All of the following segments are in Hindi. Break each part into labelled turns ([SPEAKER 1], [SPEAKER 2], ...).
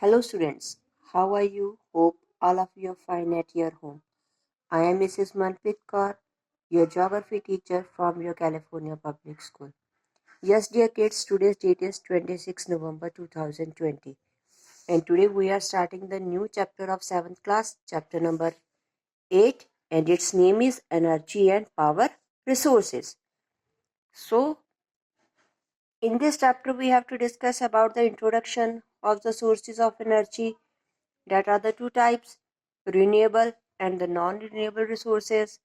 [SPEAKER 1] Hello students, how are you? Hope all of you are fine at your home. I am Mrs. Manpreet Kaur, your geography teacher from your California Public School. Yes dear kids, today's date is 26 November 2020 and today we are starting the new chapter of 7th class, chapter number 8, and its name is Energy and Power Resources. So in this chapter we have to discuss about the introduction of the sources of energy, that are the two types, renewable and the non-renewable resources.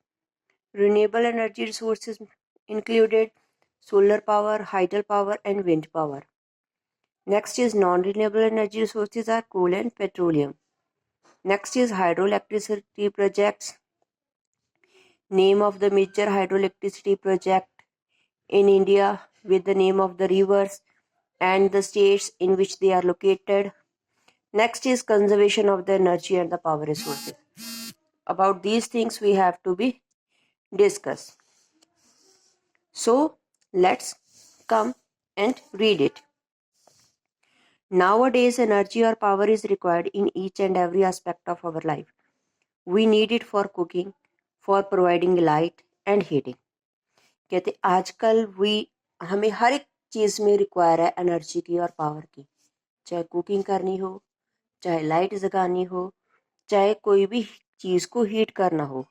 [SPEAKER 1] Renewable energy resources included solar power, hydropower and wind power. Next is non-renewable energy resources are coal and petroleum. Next is hydroelectricity projects. Name of the major hydroelectricity project in India with the name of the rivers and the states in which they are located. Next is conservation of the energy and the power resources. About these things we have to be discussed. So let's come and read it. Nowadays, energy or power is required in each and every aspect of our life. We need it for cooking, for providing light and heating. कहते आजकल हमें हर एक चीज़ में रिक्वायर है एनर्जी की और पावर की, चाहे कुकिंग करनी हो, चाहे लाइट जगानी हो, चाहे कोई भी चीज़ को हीट करना हो,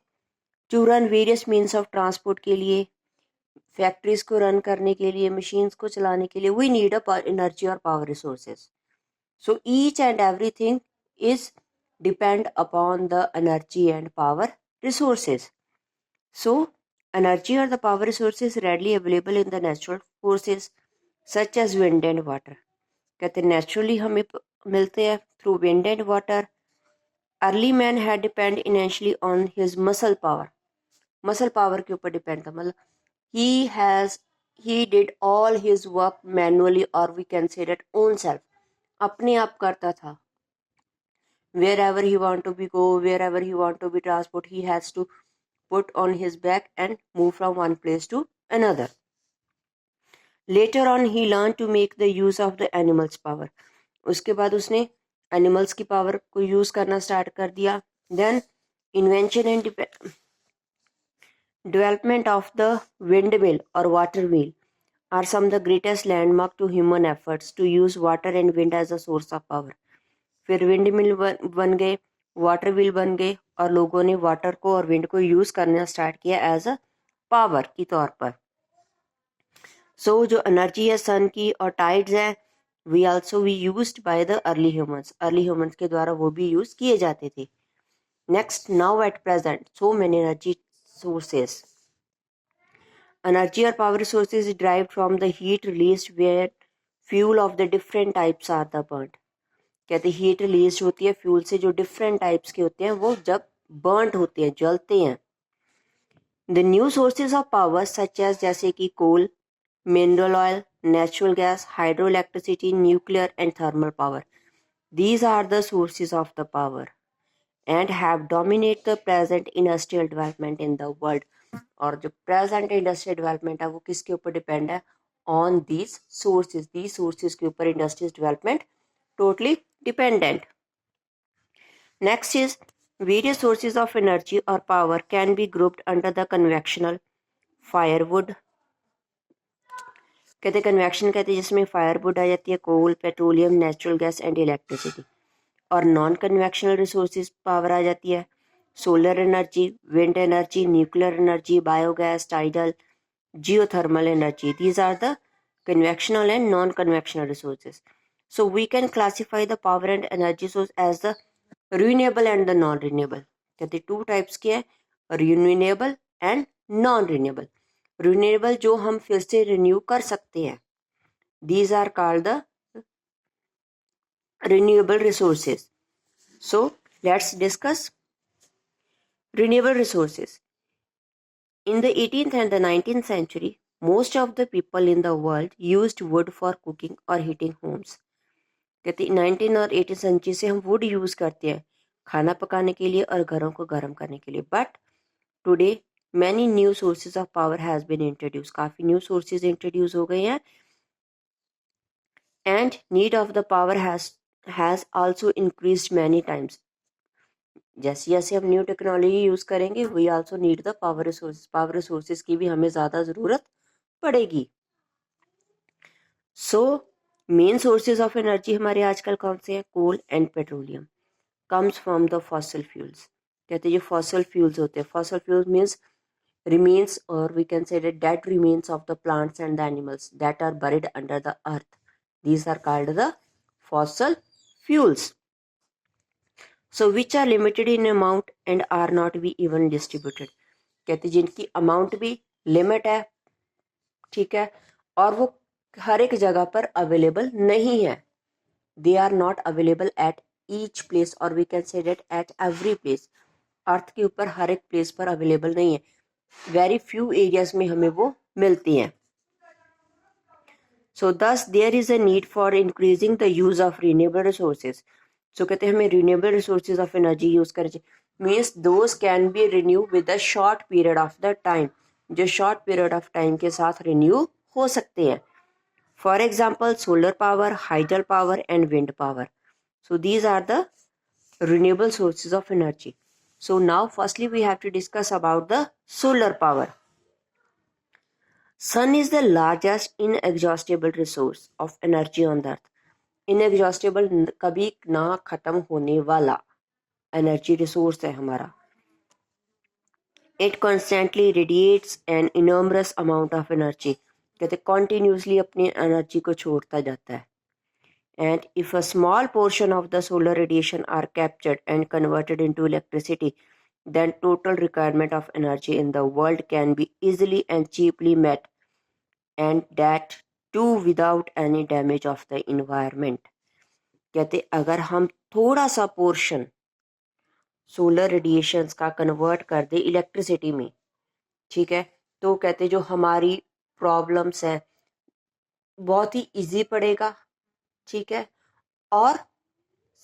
[SPEAKER 1] to run various means of transport के लिए, फैक्ट्रीज को रन करने के लिए, मशीन्स को चलाने के लिए वी नीड अ एनर्जी और power resources. So each and everything is depend upon the energy and power resources. So energy और the power resources readily available in the natural forces such as wind and water. कहते नेचुरली हमें मिलते हैं through wind and water. Early man had depend initially on his muscle power. Muscle power के ऊपर डिपेंड था, मतलब he did all his work manually, or we can say that own self, अपने आप करता था. Wherever he want to be go, wherever he want to be transport, he has to put on his back and move from one place to another. Later on he learned to make the use of the animals power. उसके बाद उसने animals की power को use करना start कर दिया. Then invention and development of the windmill or water wheel are some of the greatest landmark to human efforts to use water and wind as a source of power. फिर विंड मिल बन गए, वाटर व्हील बन गए और लोगों ने वाटर को और विंड को यूज करना स्टार्ट किया एज अ पावर की तौर पर. सो जो एनर्जी है सन की और टाइड्स है we also we used by the early humans के द्वारा वो भी यूज किए जाते थे. Next, now at present so many energy sources. Energy or power resources is derived from the heat released where fuel of the different types are the burnt. कहते हीट रिलीज होती है फ्यूल से जो डिफरेंट टाइप्स के होते हैं वो जब बर्न्ट होते हैं, जलते हैं. The new sources of power such as जैसे कि coal, mineral oil, natural gas, hydro electricity, nuclear and thermal power. These are the sources of the power and have dominated the present industrial development in the world. और जो प्रेजेंट इंडस्ट्रियल डेवलपमेंट है वो किसके ऊपर डिपेंड है? ऑन दीज सोर्सेज के ऊपर industrial development totally dependent. Next is various sources of energy और power can be grouped under the conventional firewood. कहते कन्वेक्शन कहते हैं जिसमें फायरवुड आ जाती है, coal, petroleum, natural gas and electricity. और नॉन कन्वेक्शनल रिसोर्सेज पावर आ जाती है solar energy, wind energy, nuclear energy, biogas, tidal, geothermal energy. These are the convectional and non-convectional resources. So we can classify the power and energy source as the renewable and the non-renewable. कहते टू टाइप्स के हैं, renewable and non-renewable. Renewable जो हम फिर से रिन्यू कर सकते हैं, these are called the renewable resources. So let's discuss renewable resources. In the 18th and the 19th century, most of the people in the world used wood for cooking or heating homes. कहते 19 और 18 सेंचुरी से हम वुड यूज़ करते हैं खाना पकाने के लिए और घरों को गर्म करने के लिए. But today many new sources of power has been introduce. काफ़ी न्यू सोर्सेज इंट्रोड्यूस हो गए हैं and need of the power has has also increased many times. जैसे जैसे हम न्यू टेक्नोलॉजी यूज करेंगे we also need the power resources की भी हमें ज़्यादा ज़रूरत पड़ेगी. So main sources of energy हमारे आजकल कौन से हैं? Coal and petroleum comes from the fossil fuels. कहते हैं जो फॉसिल फ्यूल्स होते हैं, fossil fuels means remains, or we can say the dead remains of the plants and the animals that are buried under the earth. These are called the fossil fuels. So which are limited in amount and are not be even distributed. कहते जिनकी अमाउंट भी लिमिट है, ठीक है, और वो हर एक जगह पर अवेलेबल नहीं है. They are not available at each place, और we can say that at every place. Earth के ऊपर हर एक प्लेस पर अवेलेबल नहीं है. वेरी फ्यू एरियाज में हमें वो मिलती हैं. So thus there is a need for increasing the use of renewable resources. So कहते हैं हमें renewable resources of energy use करनी चाहिए. Means those can be renew with a short period of the time, जो शॉर्ट पीरियड ऑफ टाइम के साथ रिन्यू हो सकते हैं. For example solar power, hydel power and wind power. So these are the renewable sources of energy. So now firstly we have to discuss about the solar power. Sun is the largest inexhaustible resource of energy on the earth. Inexhaustible कभी ना खत्म होने वाला energy resource है हमारा. It constantly radiates an enormous amount of energy. कहते continuously अपनी energy को छोड़ता जाता है. And if a small portion of the solar radiation are captured and converted into electricity, then total requirement of energy in the world can be easily and cheaply met, and that too without any damage of the environment. कहते अगर हम थोड़ा सा पोर्शन सोलर रेडिएशंस का कन्वर्ट कर दे इलेक्ट्रिसिटी में, ठीक है, तो कहते जो हमारी प्रॉब्लम्स हैं बहुत ही इजी पड़ेगा, ठीक है, और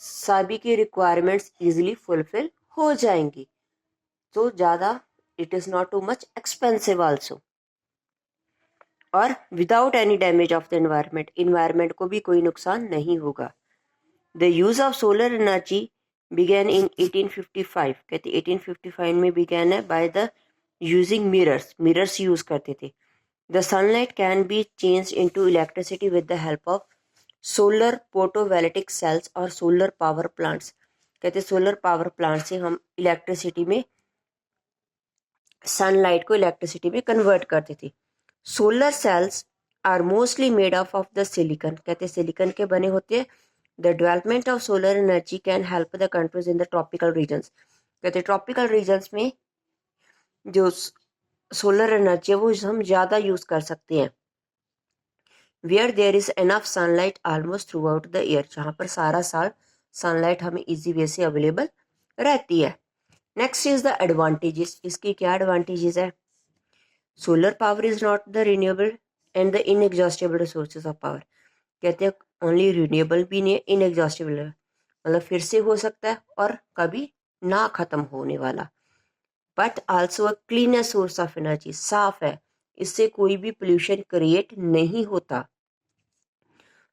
[SPEAKER 1] सभी की रिक्वायरमेंट्स इजीली फुलफिल हो जाएंगी. तो ज़्यादा it is not too much expensive also, और without any damage of the environment, environment को भी कोई नुकसान नहीं होगा. The use of solar energy began in 1855. कहते 1855 में बिगैन है by the using mirrors use करते थे. The sunlight can be change into electricity with the help of solar photovoltaic cells और सोलर पावर प्लांट्स. कहते सोलर पावर प्लांट से हम इलेक्ट्रिसिटी में सनलाइट को इलेक्ट्रिसिटी में कन्वर्ट करते थे. Solar cells are mostly made of the silicon. कहते सिलिकन के बने होते हैं. The development of solar energy can help the countries in the tropical regions. कहते ट्रॉपिकल रीजन्स में जो सोलर एनर्जी है वो हम ज़्यादा यूज़ कर सकते हैं. Where there is enough sunlight almost throughout the year. जहाँ पर सारा साल सनलाइट हमें इजी वे से अवेलेबल रहती है. Next is the advantages. इसकी क्या एडवांटेजेस है? Solar power is not the renewable and the inexhaustible resources of power. कहते हैं ओनली रिन्यूएबल भी नहीं है, इनएग्जॉस्टेबल है, मतलब फिर से हो सकता है और कभी ना खत्म होने वाला. But also a cleaner source of energy. साफ है, इससे कोई भी पोल्यूशन क्रिएट नहीं होता.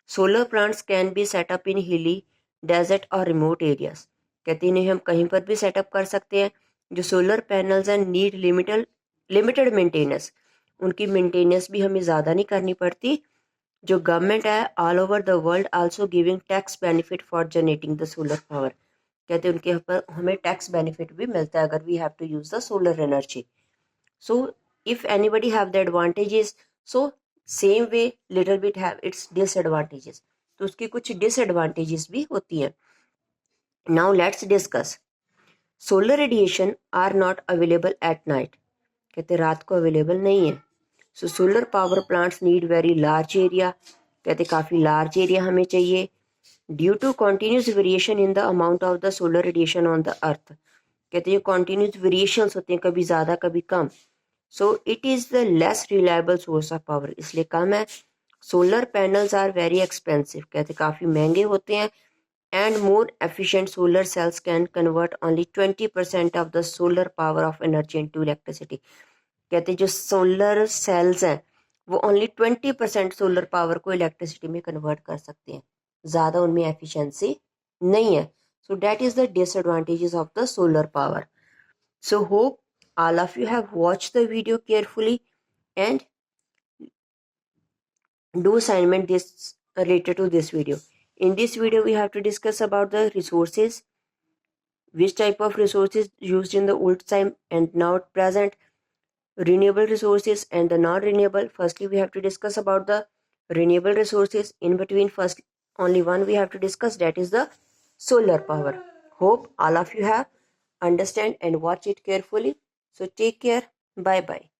[SPEAKER 1] Solar plants can be set up in hilly, desert और रिमोट एरियाज. कहते हैं हम कहीं पर भी सेटअप कर सकते हैं. जो सोलर पैनल्स हैं नीड लिमिटेड मेंटेनेंस. उनकी मेंटेनेंस भी हमें ज़्यादा नहीं करनी पड़ती. जो गवर्नमेंट है all over the world also giving tax benefit for generating the solar power. कहते हैं उनके ऊपर हमें टैक्स बेनिफिट भी मिलता है अगर we have to use the solar energy. So if anybody have the advantages, so same way little bit have its disadvantages. तो उसकी कुछ डिसएडवांटेजेस भी होती हैं. Now let's discuss. Solar radiation are not available at night. कहते रात को अवेलेबल नहीं है. So solar power plants need very large area. कहते काफ़ी लार्ज एरिया हमें चाहिए. Due to continuous variation in the amount of the solar radiation on the earth. कहते हैं कॉन्टीन्यूस वेरिएशंस होते हैं, कभी ज़्यादा कभी कम. So it is the less reliable source of power. इसलिए कम है. Solar panels are very expensive. कहते काफ़ी महंगे होते हैं. And more efficient solar cells can convert only 20% of the solar power of energy into electricity. कहते जो सोलर सेल्स हैं वो ओनली 20% सोलर पावर को इलेक्ट्रिसिटी में कन्वर्ट कर सकते हैं. ज़्यादा उनमें एफिशिएंसी नहीं है. So that is the disadvantages of the solar power. So hope all of you have watched the video carefully and do assignment this related to this video. In this video we have to discuss about the resources, which type of resources used in the old time and now at present, renewable resources and the non-renewable. Firstly we have to discuss about the renewable resources. In between, first only one we have to discuss, that is the solar power. Hope all of you have understand and watch it carefully. So take care. Bye bye.